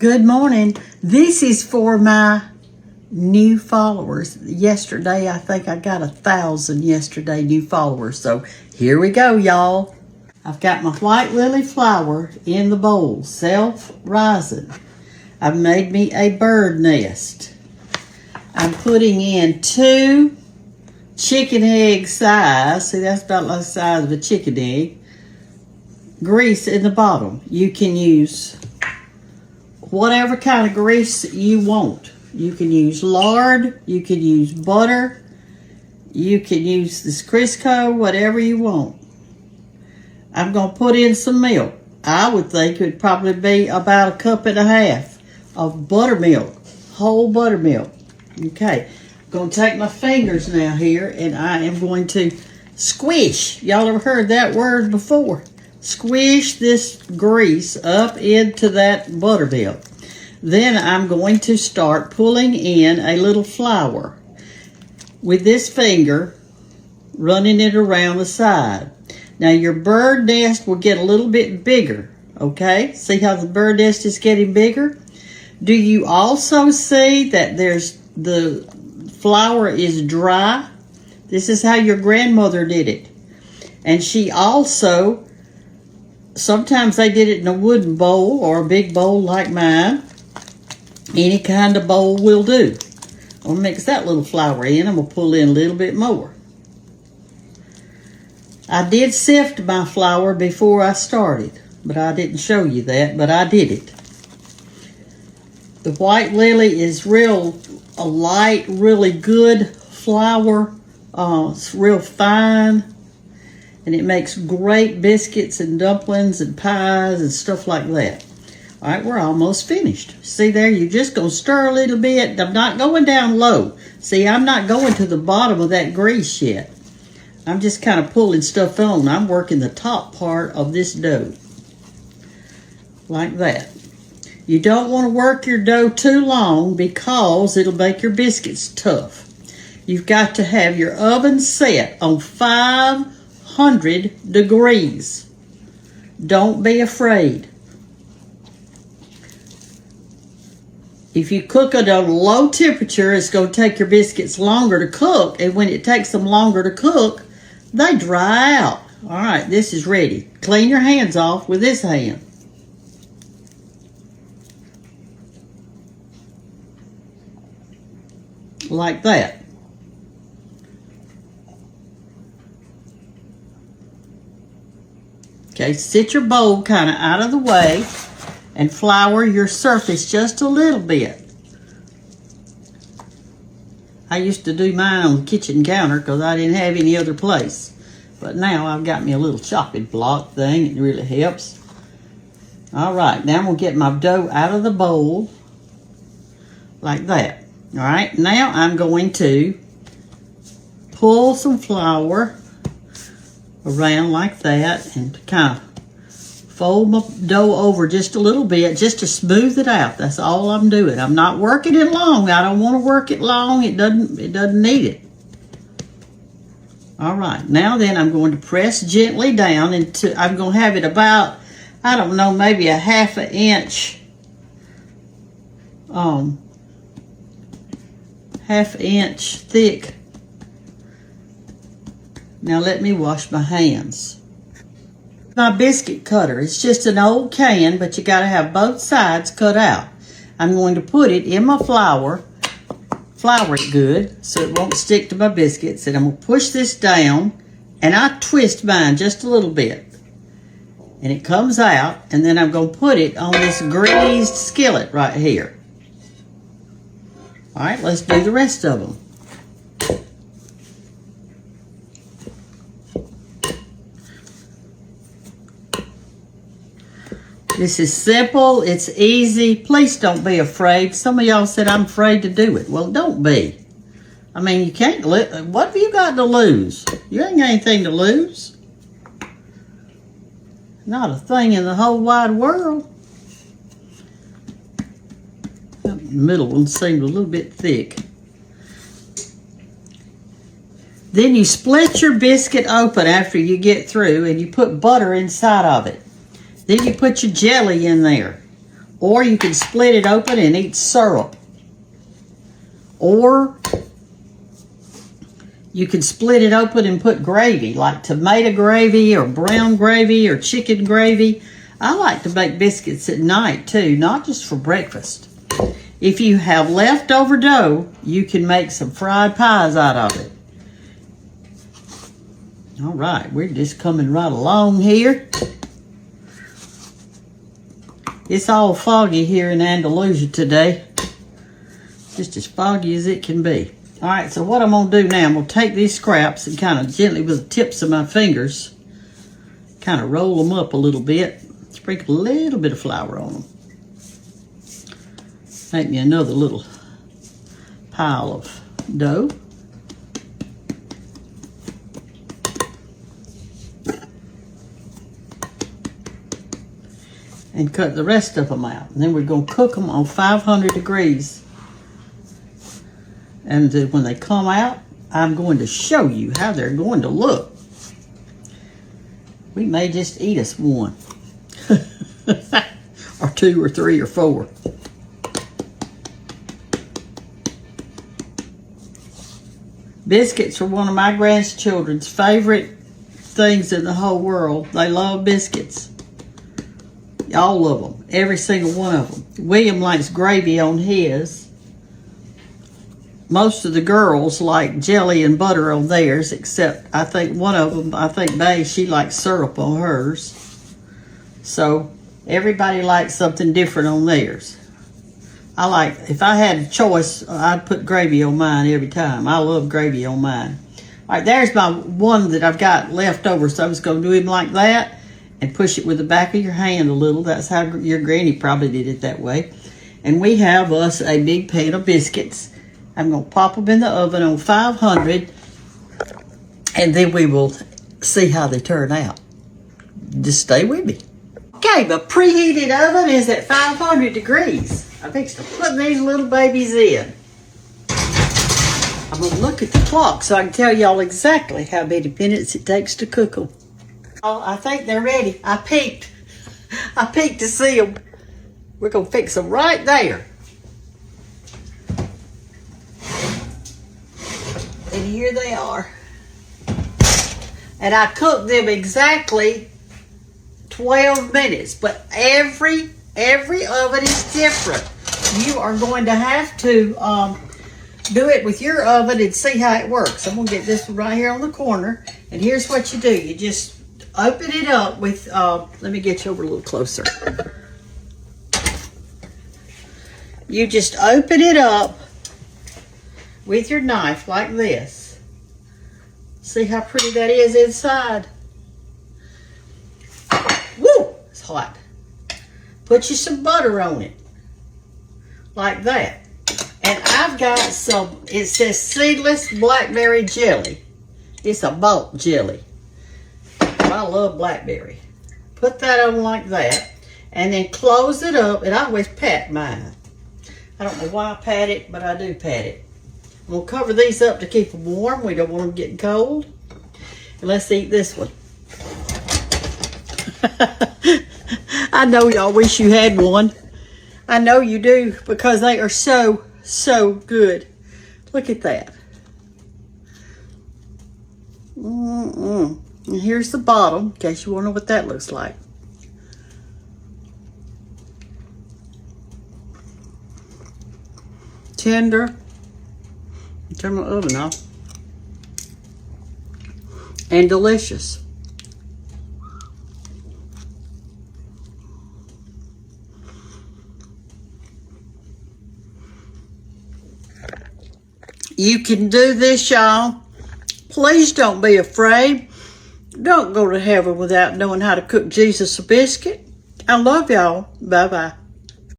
Good morning. This is for my new followers. Yesterday, I think I got 1,000 yesterday new followers. So here we go, y'all. I've got my white lily flower in the bowl, self-rising. I've made me a bird nest. I'm putting in 2 chicken egg size. See, that's about the size of a chicken egg. Grease in the bottom. You can use whatever kind of grease you want. You can use lard, you can use butter, you can use this Crisco, whatever you want. I'm going to put in some milk. I would think it would probably be about 1.5 cups of buttermilk, whole buttermilk. Okay, I'm going to take my fingers now here and I am going to squish. Y'all ever heard that word before? Squish this grease up into that buttermilk. Then I'm going to start pulling in a little flour with this finger, running it around the side. Now your bird nest will get a little bit bigger, okay? See how the bird nest is getting bigger? Do you also see that the flour is dry? This is how your grandmother did it. And she also, sometimes they did it in a wooden bowl or a big bowl like mine. Any kind of bowl will do. I'm going to mix that little flour in. I'm going to pull in a little bit more. I did sift my flour before I started, but I didn't show you that, but I did it. The white lily is a light, really good flour. It's real fine. And it makes great biscuits and dumplings and pies and stuff like that. All right, we're almost finished. See there, you're just going to stir a little bit. I'm not going down low. See, I'm not going to the bottom of that grease yet. I'm just kind of pulling stuff on. I'm working the top part of this dough. Like that. You don't want to work your dough too long because it'll make your biscuits tough. You've got to have your oven set on 500 degrees. Don't be afraid. If you cook it on low temperature, it's going to take your biscuits longer to cook. And when it takes them longer to cook, they dry out. All right, this is ready. Clean your hands off with this hand. Like that. Okay, sit your bowl kind of out of the way and flour your surface just a little bit. I used to do mine on the kitchen counter because I didn't have any other place. But now I've got me a little chopping block thing. It really helps. All right, now I'm going to get my dough out of the bowl like that. All right, now I'm going to pull some flour around like that and kind of fold my dough over just a little bit just to smooth it out. That's all I'm doing. I'm not working it long. I don't want to work it long. It doesn't need it. All right, now then I'm going to press gently down into, I'm going to have it about, I don't know, maybe a 1/2 inch, 1/2 inch thick. Now let me wash my hands. My biscuit cutter. It's just an old can, but you got to have both sides cut out. I'm going to put it in my flour it good so it won't stick to my biscuits. And I'm going to push this down, and I twist mine just a little bit. And it comes out, and then I'm going to put it on this greased skillet right here. All right, let's do the rest of them. This is simple. It's easy. Please don't be afraid. Some of y'all said I'm afraid to do it. Well, don't be. I mean, you can't. What have you got to lose? You ain't got anything to lose. Not a thing in the whole wide world. The middle one seemed a little bit thick. Then you split your biscuit open after you get through and you put butter inside of it. Then you put your jelly in there. Or you can split it open and eat syrup. Or you can split it open and put gravy, like tomato gravy or brown gravy or chicken gravy. I like to bake biscuits at night too, not just for breakfast. If you have leftover dough, you can make some fried pies out of it. All right, we're just coming right along here. It's all foggy here in Andalusia today. Just as foggy as it can be. All right, so what I'm going to do now, I'm going to take these scraps and kind of gently with the tips of my fingers, kind of roll them up a little bit. Sprinkle a little bit of flour on them. Make me another little pile of dough. And cut the rest of them out. And then we're going to cook them on 500 degrees. And then when they come out, I'm going to show you how they're going to look. We may just eat us one. Or two or three or four. Biscuits are one of my grandchildren's favorite things in the whole world. They love biscuits. All of them. Every single one of them. William likes gravy on his. Most of the girls like jelly and butter on theirs, except I think one of them, Bae, she likes syrup on hers. So everybody likes something different on theirs. If I had a choice, I'd put gravy on mine every time. I love gravy on mine. All right, there's my one that I've got left over. So I'm just going to do him like that and push it with the back of your hand a little. That's how your granny probably did it that way. And we have us a big pan of biscuits. I'm going to pop them in the oven on 500, and then we will see how they turn out. Just stay with me. Okay, the preheated oven is at 500 degrees. I'm fixing to put these little babies in. I'm going to look at the clock so I can tell y'all exactly how many minutes it takes to cook them. Oh, I think they're ready. I peeked to see them. We're going to fix them right there. And here they are. And I cooked them exactly 12 minutes. But every oven is different. You are going to have to do it with your oven and see how it works. I'm going to get this one right here on the corner. And here's what you do. You just open it up with, let me get you over a little closer. You just open it up with your knife like this. See how pretty that is inside? Woo! It's hot. Put you some butter on it. Like that. And I've got some, it says seedless blackberry jelly. It's a bulk jelly. I love blackberry. Put that on like that. And then close it up. And I always pat mine. I don't know why I pat it, but I do pat it. I'm going to cover these up to keep them warm. We don't want them getting cold. And let's eat this one. I know y'all wish you had one. I know you do, because they are so, so good. Look at that. And here's the bottom, in case you want to know what that looks like. Tender. Turn my oven off. And delicious. You can do this, y'all. Please don't be afraid. Don't go to heaven without knowing how to cook Jesus a biscuit. I love y'all. Bye-bye.